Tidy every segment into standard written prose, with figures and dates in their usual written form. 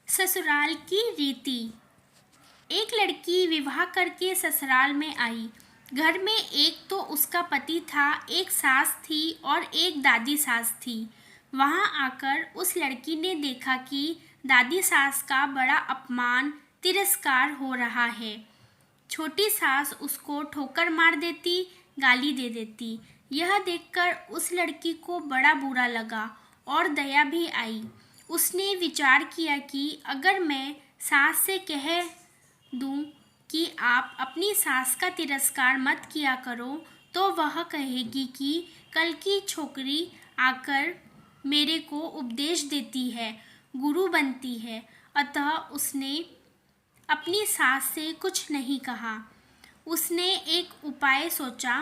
ससुराल की रीति। एक लड़की विवाह करके ससुराल में आई। घर में एक तो उसका पति था, एक सास थी और एक दादी सास थी। वहां आकर उस लड़की ने देखा कि दादी सास का बड़ा अपमान, तिरस्कार हो रहा है। छोटी सास उसको ठोकर मार देती, गाली दे देती। यह देखकर उस लड़की को बड़ा बुरा लगा और दया भी आई। उसने विचार किया कि अगर मैं सास से कह दूं कि आप अपनी सास का तिरस्कार मत किया करो, तो वह कहेगी कि कल की छोकरी आकर मेरे को उपदेश देती है, गुरु बनती है। अतः उसने अपनी सास से कुछ नहीं कहा। उसने एक उपाय सोचा।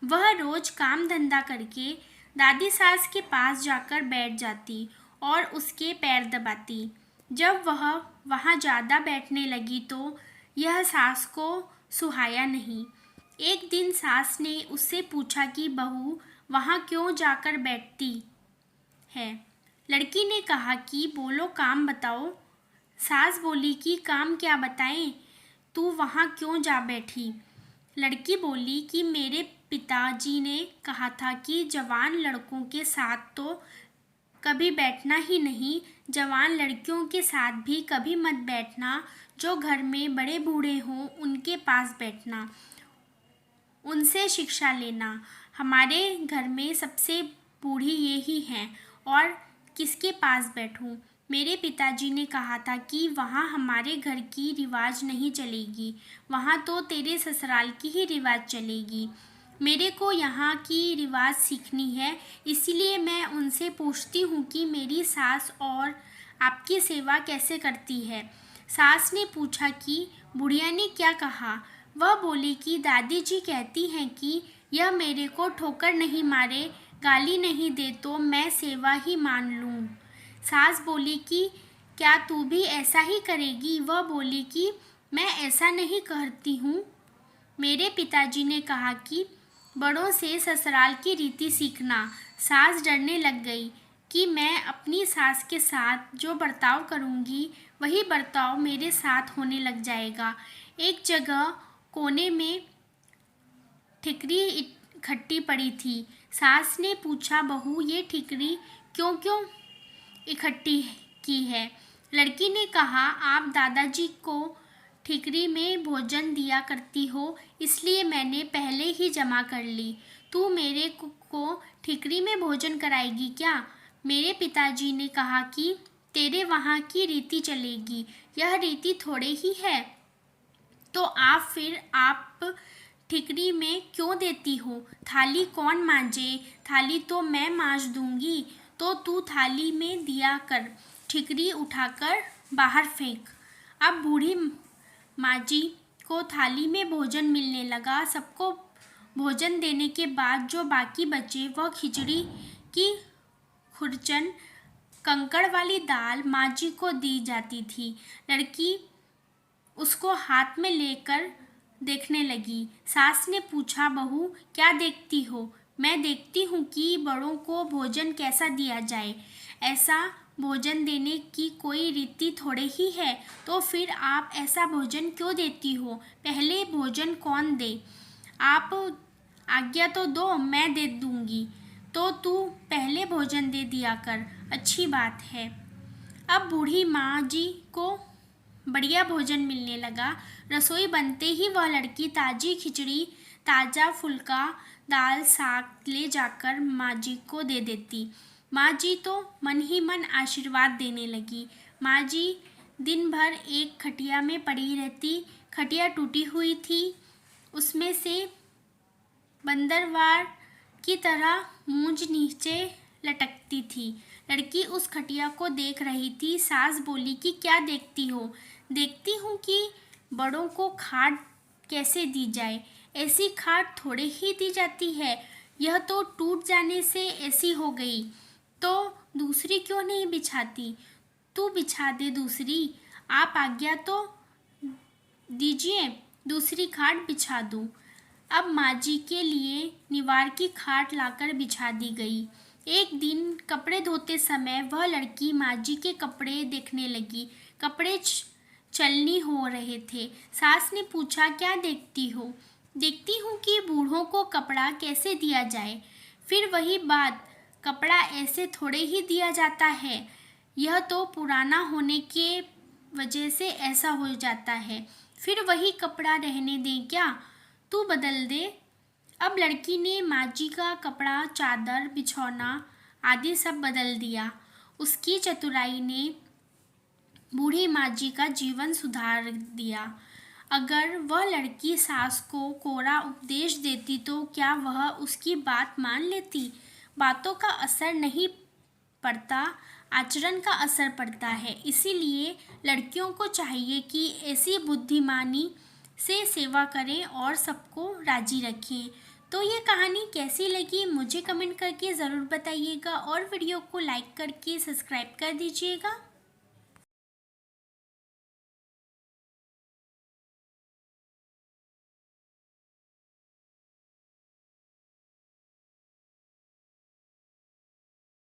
वह रोज काम धंधा करके दादी सास के पास जाकर बैठ जाती और उसके पैर दबाती। जब वह वहाँ ज़्यादा बैठने लगी तो यह सास को सुहाया नहीं। एक दिन सास ने उससे पूछा कि बहू वहाँ क्यों जाकर बैठती है। लड़की ने कहा कि बोलो, काम बताओ। सास बोली कि काम क्या बताएं, तू वहाँ क्यों जा बैठी। लड़की बोली कि मेरे पिताजी ने कहा था कि जवान लड़कों के साथ तो कभी बैठना ही नहीं, जवान लड़कियों के साथ भी कभी मत बैठना। जो घर में बड़े बूढ़े हों उनके पास बैठना, उनसे शिक्षा लेना। हमारे घर में सबसे बूढ़ी ये ही हैं और किसके पास बैठूं। मेरे पिताजी ने कहा था कि वहाँ हमारे घर की रिवाज नहीं चलेगी, वहाँ तो तेरे ससुराल की ही रिवाज चलेगी। मेरे को यहाँ की रिवाज सीखनी है, इसीलिए मैं उनसे पूछती हूँ कि मेरी सास और आपकी सेवा कैसे करती है। सास ने पूछा कि बुढ़िया ने क्या कहा। वह बोली कि दादी जी कहती हैं कि यह मेरे को ठोकर नहीं मारे, गाली नहीं दे तो मैं सेवा ही मान लूँ। सास बोली कि क्या तू भी ऐसा ही करेगी। वह बोली कि मैं ऐसा नहीं करती हूँ। मेरे पिताजी ने कहा कि बड़ों से ससुराल की रीति सीखना। सास डरने लग गई कि मैं अपनी सास के साथ जो बर्ताव करूँगी वही बर्ताव मेरे साथ होने लग जाएगा। एक जगह कोने में ठिकरी इकट्ठी पड़ी थी। सास ने पूछा, बहू ये ठिकरी क्यों क्यों इकट्ठी की है। लड़की ने कहा, आप दादाजी को ठिकरी में भोजन दिया करती हो, इसलिए मैंने पहले ही जमा कर ली। तू मेरे को ठिकरी में भोजन कराएगी क्या। मेरे पिताजी ने कहा कि तेरे वहाँ की रीति चलेगी, यह रीति थोड़े ही है, तो आप ठिकरी में क्यों देती हो। थाली कौन मांजे, थाली तो मैं मांज दूंगी, तो तू थाली में दिया कर, ठिकरी उठाकर बाहर फेंक। अब बूढ़ी माँ जी को थाली में भोजन मिलने लगा। सबको भोजन देने के बाद जो बाकी बचे वह खिचड़ी की खुरचन, कंकड़ वाली दाल माँ जी को दी जाती थी। लड़की उसको हाथ में लेकर देखने लगी। सास ने पूछा, बहू क्या देखती हो। मैं देखती हूँ कि बड़ों को भोजन कैसा दिया जाए। ऐसा भोजन देने की कोई रीति थोड़े ही है, तो फिर आप ऐसा भोजन क्यों देती हो। पहले भोजन कौन दे। आप आज्ञा तो दो, मैं दे दूंगी, तो तू पहले भोजन दे दिया कर। अच्छी बात है। अब बूढ़ी माँ जी को बढ़िया भोजन मिलने लगा। रसोई बनते ही वह लड़की ताजी खिचड़ी, ताज़ा फुल्का, दाल, साग ले जाकर माँ जी को दे देती। माँ जी तो मन ही मन आशीर्वाद देने लगी। माँ जी दिन भर एक खटिया में पड़ी रहती। खटिया टूटी हुई थी, उसमें से बंदरवार की तरह मूंछ नीचे लटकती थी। लड़की उस खटिया को देख रही थी। सास बोली कि क्या देखती हो। देखती हूँ कि बड़ों को खाट कैसे दी जाए। ऐसी खाट थोड़े ही दी जाती है, यह तो टूट जाने से ऐसी हो गई, तो दूसरी क्यों नहीं बिछाती। तू बिछा दे दूसरी। आप आज्ञा तो दीजिए, दूसरी खाट बिछा दूँ। अब माँ जी के लिए निवार की खाट लाकर बिछा दी गई। एक दिन कपड़े धोते समय वह लड़की माँ जी के कपड़े देखने लगी। कपड़े छलनी हो रहे थे। सास ने पूछा, क्या देखती हो? देखती हूँ कि बूढ़ों को कपड़ा कैसे दिया जाए। फिर वही बात, कपड़ा ऐसे थोड़े ही दिया जाता है। यह तो पुराना होने के वजह से ऐसा हो जाता है। फिर वही कपड़ा रहने दें क्या? तू बदल दे। अब लड़की ने माँ जी का कपड़ा, चादर, बिछौना आदि सब बदल दिया। उसकी चतुराई ने बूढ़ी माँ जी का जीवन सुधार दिया। अगर वह लड़की सास को कोरा उपदेश देती तो क्या वह उसकी बात मान लेती? बातों का असर नहीं पड़ता, आचरण का असर पड़ता है। इसीलिए लड़कियों को चाहिए कि ऐसी बुद्धिमानी से सेवा करें और सबको राजी रखें। तो ये कहानी कैसी लगी मुझे कमेंट करके ज़रूर बताइएगा और वीडियो को लाइक करके सब्सक्राइब कर दीजिएगा।